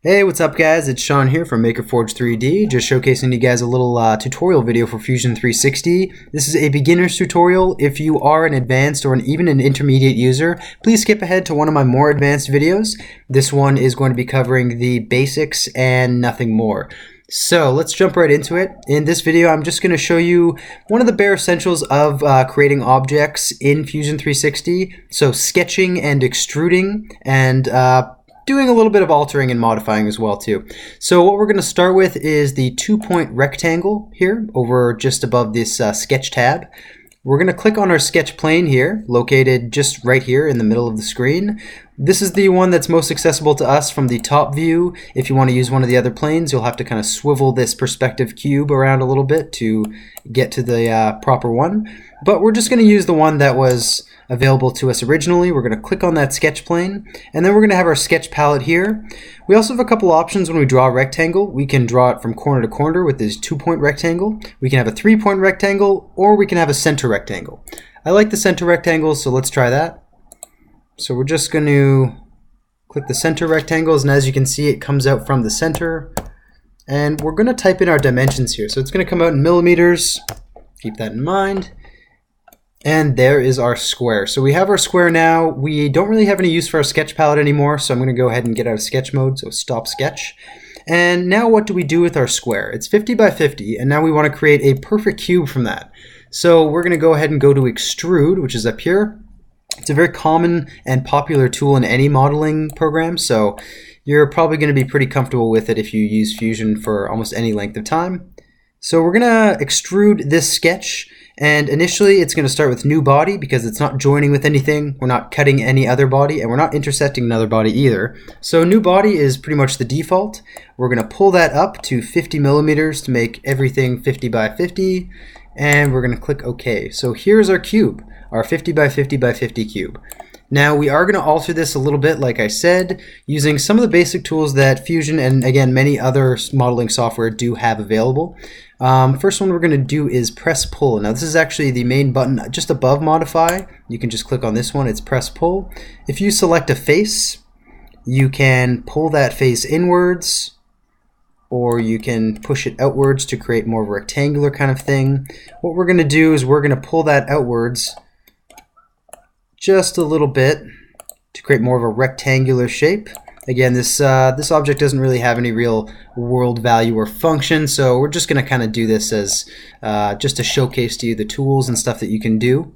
Hey, what's up guys? It's Sean here from MakerForge 3D, just showcasing you guys a little tutorial video for Fusion 360. This is a beginner's tutorial. If you are an advanced or even an intermediate user, please skip ahead to one of my more advanced videos. This one is going to be covering the basics and nothing more. So let's jump right into it. In this video, I'm just going to show you one of the bare essentials of creating objects in Fusion 360. So sketching and extruding and doing a little bit of altering and modifying as well too. So what we're going to start with is the 2-point rectangle here over just above this sketch tab. We're going to click on our sketch plane here, located just right here in the middle of the screen. This is the one that's most accessible to us from the top view. If you want to use one of the other planes, you'll have to kind of swivel this perspective cube around a little bit to get to the proper one. But we're just going to use the one that was available to us originally. We're going to click on that sketch plane, and then we're going to have our sketch palette here. We also have a couple options when we draw a rectangle. We can draw it from corner to corner with this 2-point rectangle. We can have a 3-point rectangle, or we can have a center rectangle. I like the center rectangle, so let's try that. So we're just going to click the center rectangles, and as you can see, it comes out from the center. And we're going to type in our dimensions here. So it's going to come out in millimeters. Keep that in mind. And there is our square. So we have our square now. We don't really have any use for our sketch palette anymore, so I'm going to go ahead and get out of sketch mode, so stop sketch. And now what do we do with our square? It's 50 by 50, and now we want to create a perfect cube from that. So we're going to go ahead and go to Extrude, which is up here. It's a very common and popular tool in any modeling program, so you're probably going to be pretty comfortable with it if you use Fusion for almost any length of time. So we're going to extrude this sketch. And initially it's going to start with new body because it's not joining with anything. We're not cutting any other body, and we're not intersecting another body either. So new body is pretty much the default. We're going to pull that up to 50 millimeters to make everything 50 by 50. And we're going to click OK. So here's our cube, our 50 by 50 by 50 cube. Now we are going to alter this a little bit, like I said, using some of the basic tools that Fusion and again many other modeling software do have available. First one we're going to do is press pull. Now this is actually the main button just above modify. You can just click on this one, it's press pull. If you select a face, you can pull that face inwards, or you can push it outwards to create more of a rectangular kind of thing. What we're going to do is we're going to pull that outwards just a little bit to create more of a rectangular shape. Again, this object doesn't really have any real world value or function, so we're just going to kind of do this as just to showcase to you the tools and stuff that you can do.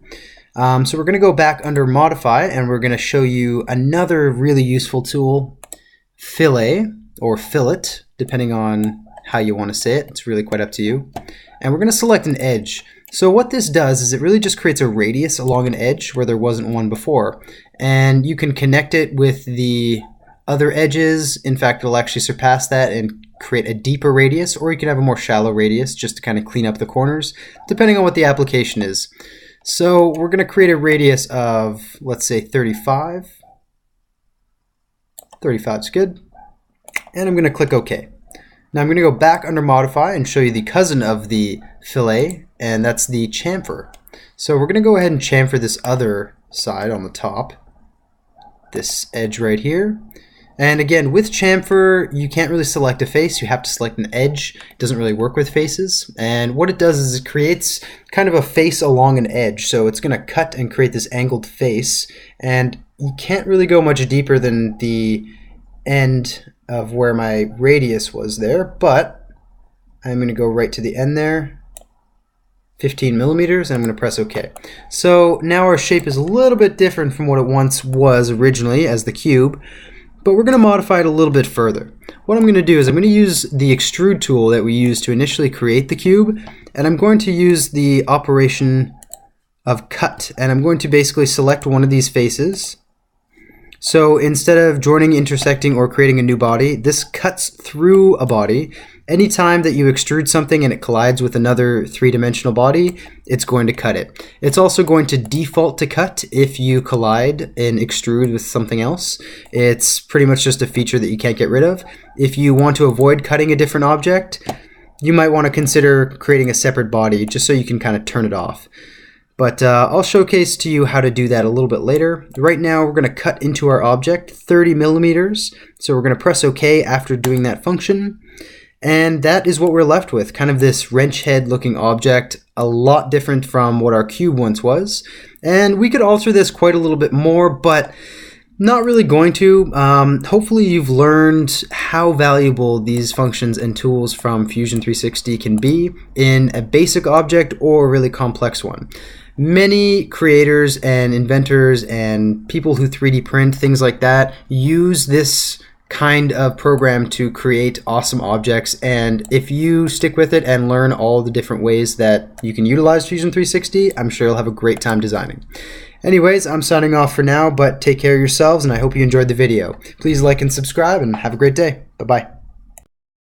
So we're going to go back under Modify, and we're going to show you another really useful tool, Fillet, or Fillet, depending on how you want to say it. It's really quite up to you. And we're going to select an edge. So what this does is it really just creates a radius along an edge where there wasn't one before. And you can connect it with the other edges. In fact, it'll actually surpass that and create a deeper radius, or you can have a more shallow radius just to kind of clean up the corners, depending on what the application is. So we're going to create a radius of, let's say, 35. 35 is good. And I'm going to click OK. Now I'm going to go back under Modify and show you the cousin of the Fillet, and that's the Chamfer. So we're going to go ahead and chamfer this other side on the top, this edge right here. And again, with chamfer, you can't really select a face. You have to select an edge. It doesn't really work with faces. And what it does is it creates kind of a face along an edge. So it's going to cut and create this angled face. And you can't really go much deeper than the end of where my radius was there. But I'm going to go right to the end there. 15 millimeters, and I'm going to press OK. So now our shape is a little bit different from what it once was originally as the cube. But we're going to modify it a little bit further. What I'm going to do is I'm going to use the extrude tool that we used to initially create the cube, and I'm going to use the operation of cut, and I'm going to basically select one of these faces. So instead of joining, intersecting, or creating a new body, this cuts through a body. Anytime that you extrude something and it collides with another three-dimensional body, it's going to cut it. It's also going to default to cut if you collide and extrude with something else. It's pretty much just a feature that you can't get rid of. If you want to avoid cutting a different object, you might want to consider creating a separate body just so you can kind of turn it off. But I'll showcase to you how to do that a little bit later. Right now we're going to cut into our object 30 millimeters. So we're going to press OK after doing that function. And that is what we're left with, kind of this wrench head looking object, a lot different from what our cube once was. And we could alter this quite a little bit more, but not really going to. Hopefully you've learned how valuable these functions and tools from Fusion 360 can be in a basic object or a really complex one. Many creators and inventors and people who 3D print, things like that, use this kind of program to create awesome objects, and if you stick with it and learn all the different ways that you can utilize Fusion 360, I'm sure you'll have a great time designing. Anyways, I'm signing off for now, but take care of yourselves, and I hope you enjoyed the video. Please like and subscribe, and have a great day. Bye-bye.